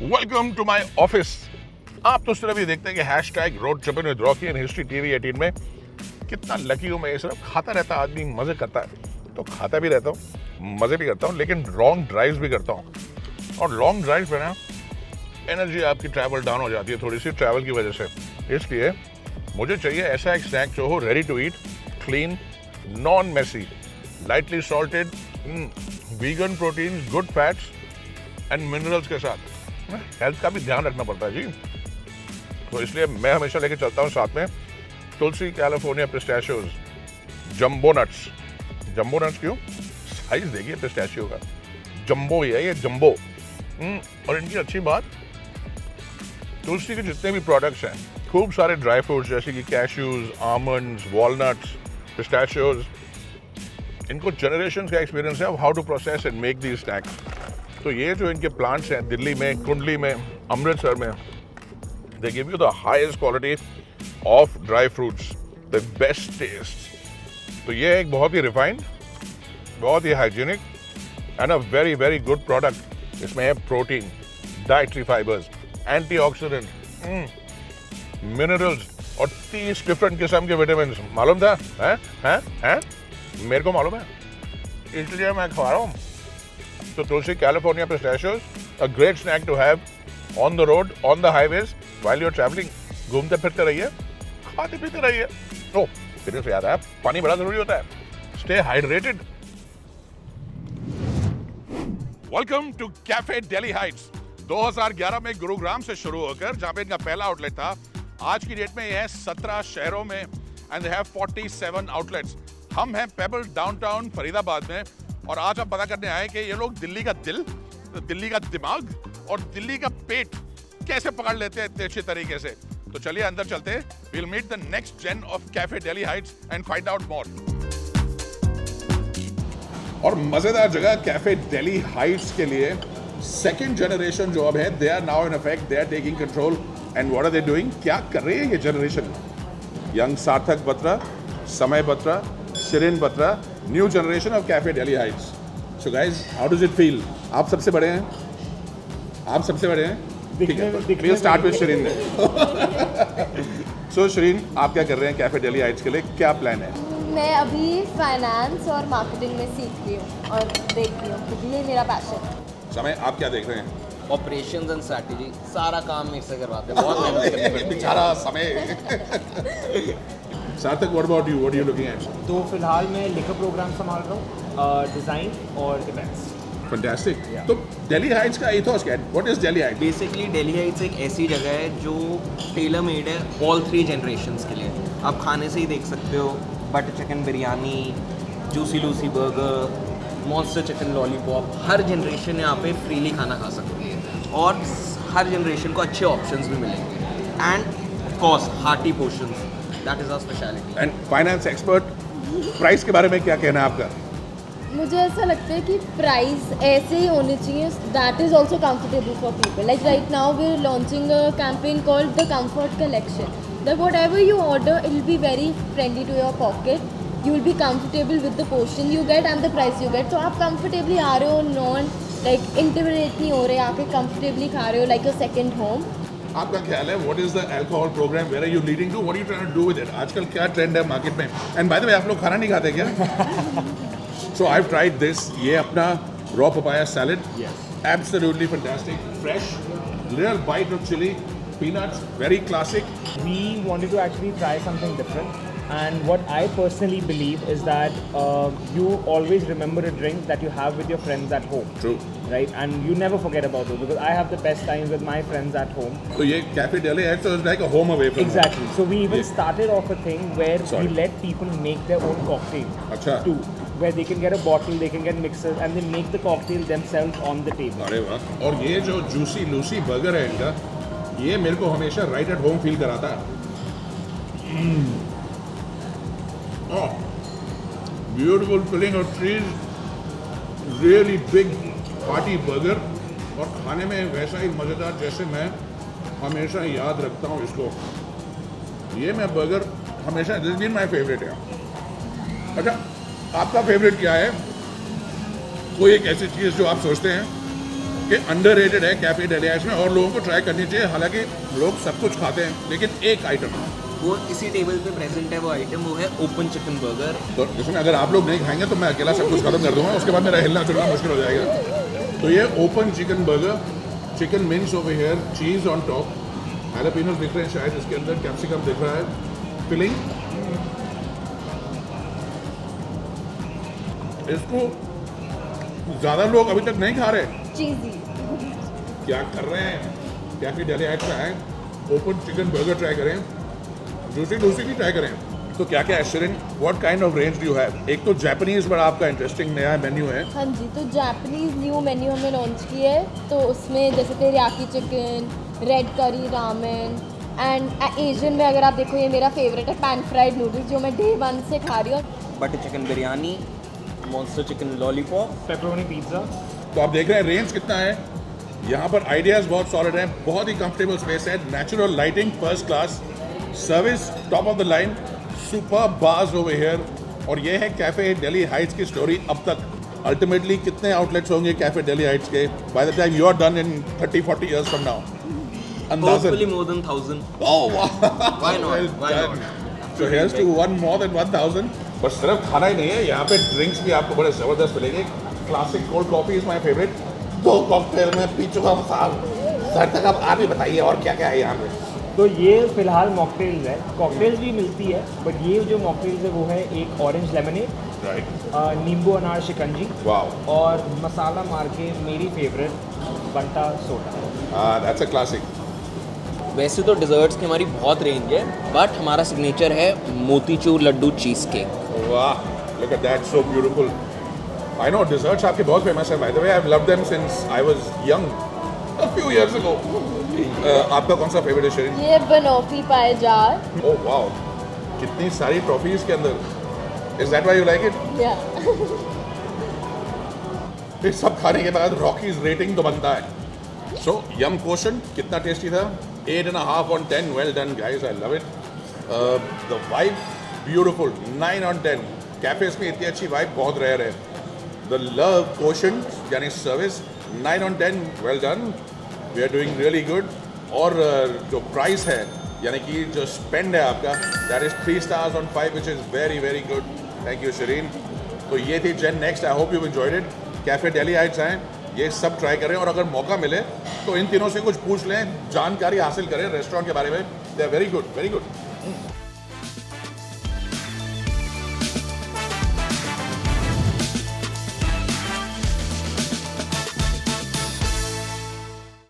Welcome to my office. आप तो सिर्फ ये देखते हैं कि hashtag road tripping with Rocky and history TV 18 में कितना लकी हूँ मैं। ये सिर्फ खाता रहता आदमी, मजे करता है तो खाता भी रहता हूँ, मजे भी करता हूँ, लेकिन लॉन्ग ड्राइव्स भी करता हूँ। और लॉन्ग ड्राइव में ना एनर्जी आपकी ट्रैवल डाउन हो जाती है थोड़ी सी ट्रैवल की वजह से। इसलिए मुझे चाहिए ऐसा एक स्नैक जो हो ready to eat, clean, non messy, lightly salted, vegan protein, good fats and minerals के साथ। हेल्थ का भी ध्यान रखना पड़ता है जी, तो इसलिए मैं हमेशा लेके चलता हूँ साथ में Tulsi California pistachios, jumbo nuts. Jumbo nuts क्यों? साइज देखिए पिस्ताशियो का, जंबो ही है ये, जंबो। और इनकी अच्छी बात, तुलसी के जितने भी प्रोडक्ट्स हैं, खूब सारे ड्राई फ्रूट्स जैसे कि कैश्यूज, आमंड्स, वॉलनट्स, पिस्ताशियोज, इनको जनरेशंस का एक्सपीरियंस है how to process and make these snacks. तो ये जो इनके प्लांट्स हैं दिल्ली में, कुंडली में, अमृतसर में, they give you the highest quality of dry fruits, the best taste. तो ये एक बहुत ही रिफाइंड, बहुत ही hygienic and a very very good product. इसमें है protein, dietary fibres, antioxidant, minerals और 30 डिफरेंट किस्म के विटामिन। मालूम था? हैं? मेरे को मालूम है, इसलिए मैं खा रहा हूँ। So Tulsi California pistachios, a great snack to have on the road, on the highways, while you're traveling. घूमते फिरते रहिए, खाते पीते रहिए। तो फिर से याद आया, पानी बड़ा जरूरी होता है। Stay hydrated. Welcome to Cafe Delhi Heights. 2011 में गुरुग्राम से शुरू होकर जहाँ पे इनका पहला आउटलेट था, आज की डेट में ये है 17 शहरों में and they have 47 outlets. हम हैं पेबल डाउनटाउन फरीदाबाद में, और आज हम पता करने आए कि ये लोग दिल्ली का दिल, दिल्ली का दिमाग और दिल्ली का पेट कैसे पकड़ लेते हैं इतने अच्छे तरीके से। तो चलिए अंदर चलते हैं। We'll meet the next gen of Cafe Delhi Heights and find out more. और मजेदार जगह कैफे दिल्ली हाइट्स के लिए सेकंड जनरेशन जो अब है, they are now in effect, they are taking control. And what are they doing? क्या कर रही है ये जनरेशन? यंग सार्थक बत्रा, समय Batra, Shirin Batra, new generation of cafe Delhi Heights. So guys, how does it feel? आप सबसे बड़े हैं, आप सबसे बड़े हैं। ठीक है, we'll start with शिरीन। सो शिरीन, आप क्या कर रहे हैं कैफे दिल्ली हाइट्स के लिए? क्या प्लान है? मैं अभी फाइनेंस और मार्केटिंग में सीख रही हूँ और देख रही हूँ, क्योंकि ये मेरा पैशन है। समय, आप क्या देख रहे हैं? ऑपरेशंस एंड स्ट्रैटेजी, सारा काम मेरे से करवाते हैं, बहुत मेहनत करनी पड़ती है। बेचारा समय। Sarthak, what about you? What are you looking at? तो फिलहाल मैं लिकर प्रोग्राम संभाल रहा हूँ, डिज़ाइन और इवेंट्स। फैंटास्टिक। तो दिल्ली हाइट्स का इथोस क्या है? What is Delhi Heights? Basically Delhi Heights एक ऐसी जगह है जो टेलर मेड है ऑल 3 जनरेशन्स के लिए। आप खाने से ही देख सकते हो, butter chicken biryani, juicy lucy burger, monster chicken lollipop, हर जनरेशन यहाँ पे फ्रीली खाना खा सकती है और हर जनरेशन को अच्छे ऑप्शंस भी मिलेंगे। And of course hearty portions, that is our speciality. And finance expert, price के बारे में क्या कहना है आपका? मुझे ऐसा लगता है कि प्राइस ऐसे ही होने चाहिए, that is also comfortable for people. Like right now we are launching a campaign called the comfort collection, that whatever you order it will be very friendly to your pocket, you will be comfortable with the portion you get and the price you get. तो आप comfortably आ रहे हो, non like intimidate नहीं हो रहे, आके comfortably खा रहे हो like a second home. आपका ख्याल है what is the alcohol programme, where are you leading to, what are you trying to do with it? आजकल क्या ट्रेंड है मार्केट में? एंड बाय द वे, आप लोग खाना नहीं खाते क्या? So I have tried this, ये अपना raw papaya salad, absolutely fantastic, fresh, little bite of chilli, peanuts, very classic. We wanted to actually try something different. And what I personally believe is that you always remember a drink that you have with your friends at home. True. Right? And you never forget about it, because I have the best times with my friends at home. So ये Cafe Delhi है, so it's like a home away from home. Exactly. So we even started off a thing where Sorry. we let people make their own cocktail. अच्छा। Too. Where they can get a bottle, they can get mixers, and they make the cocktail themselves on the table. अरे वाह। और ये जो juicy lucy burger है इनका, ये मेरे को हमेशा राइट एट होम फील कराता है। ब्यूटीफुल फिलिंग और चीज, रियली बिग पार्टी बर्गर, और खाने में वैसा ही मज़ेदार जैसे मैं हमेशा याद रखता हूँ इसको। ये मैं बर्गर हमेशा, दिस बीन माई फेवरेट है। अच्छा, आपका फेवरेट क्या है? कोई एक ऐसी चीज़ जो आप सोचते हैं कि अंडररेटेड है कैफे डेली हाइट्स में और लोगों को ट्राई करनी चाहिए। हालांकि लोग सब कुछ खाते हैं लेकिन एक आइटम, वो इसी टेबल पे प्रेजेंट है वो आइटम, वो है ओपन चिकन बर्गर। तो जिसमें अगर आप लोग नहीं खाएंगे तो मैं अकेला सब कुछ खत्म कर दूंगा, उसके बाद मेरा हिलना चलना मुश्किल हो जाएगा। तो ये open chicken burger, chicken mince over here, cheese on top, jalapenos दिख रहे हैं शायद इसके अंदर, कैप्सिकम दिख रहा है, फिलिंग। इसको ज़्यादा लोग अभी तक नहीं खा रहे, चीज़ी। क्या कर रहे हैं? कैफे डेली हाइट्स में आए, ओपन चिकन बर्गर ट्राई करें, जूसी भी ट्राई करें। तो क्या क्या है Shirin, what kind of range do you have? एक तो जापानीज बड़ा आपका इंटरेस्टिंग नया मेन्यू है। हाँ जी, तो जापानीज़ न्यू मेन्यू हमने लॉन्च किया है। तो उसमें जैसे टेरियाकी चिकन, रेड करी, रामेन एंड एशियन में अगर आप देखो ये मेरा फेवरेट है पैन फ्राइड नूडल्स जो मैं डे 1 से खा रही हूँ। Butter chicken biryani, monster chicken lollipop, pepperoni pizza. तो आप देख रहे हैं रेंज कितना है। यहाँ पर आइडियाज़ बहुत सॉलिड हैं, बहुत ही कंफर्टेबल स्पेस है, natural lighting first class, service top of the line, super bars over here. और ये है कैफे डेली हाइट्स की स्टोरी अब तक। अल्टीमेटली कितने आउटलेट्स होंगे कैफे डेली हाइट्स के by the time you are done in 30-40 years from now? Hopefully more than 1000। Oh wow! Why not? Well Why done. not? So here's to one more than 1000. बस सिर्फ खाना ही नहीं है, यहाँ पे ड्रिंक्स भी आपको बड़े ज़बरदस्त मिलेंगे। Classic cold coffee is my favourite. 2 cocktail में पी चुका हूँ साहब। सर तक अब आप ही बताइए और क्या क्या है यहाँ पे? तो ये फिलहाल मॉकटेल्स है, कॉकटेल्स भी मिलती है, बट ये जो मॉकटेल्स है वो है एक ऑरेंज लेमनेड, राइट, नींबू अनार शिकंजी वाओ, और मसाला मार के मेरी favourite Banta soda. That's a classic. वैसे तो डिज़र्ट्स की हमारी बहुत रेंज है, बट हमारा सिग्नेचर है मोतीचूर लड्डू चीज़ केक। वाह, look at that, so beautiful. I know desserts आपके बहुत फेमस है, by the way I've loved them since I was young, a few years ago. आपका कौन सा फेवरेट है शिरीन? ये बनॉफी पाए जार। Oh wow, कितनी सारी ट्रॉफीज के अंदर। Is that why you like it? या ये सब खाने के बाद रॉकीज रेटिंग तो बनता है। So यम क्वोशंट कितना टेस्टी था? 8.5 on 10. Well done guys, I love it. The vibe beautiful, 9 on 10. Cafes में इतनी अच्छी वाइब बहुत रेयर है। The love quotient यानी service 9 on 10. Well done. We are doing really good. और जो प्राइस है यानी कि जो स्पेंड है आपका, that is 3 stars on 5, which is very very good. Thank you Shirin. तो ये थी gen next. I hope you enjoyed it. Cafe Delhi Heights आएँ, ये सब ट्राई करें और अगर मौका मिले तो इन तीनों से कुछ पूछ लें, जानकारी हासिल करें रेस्टोरेंट के बारे में। They are very good, very good.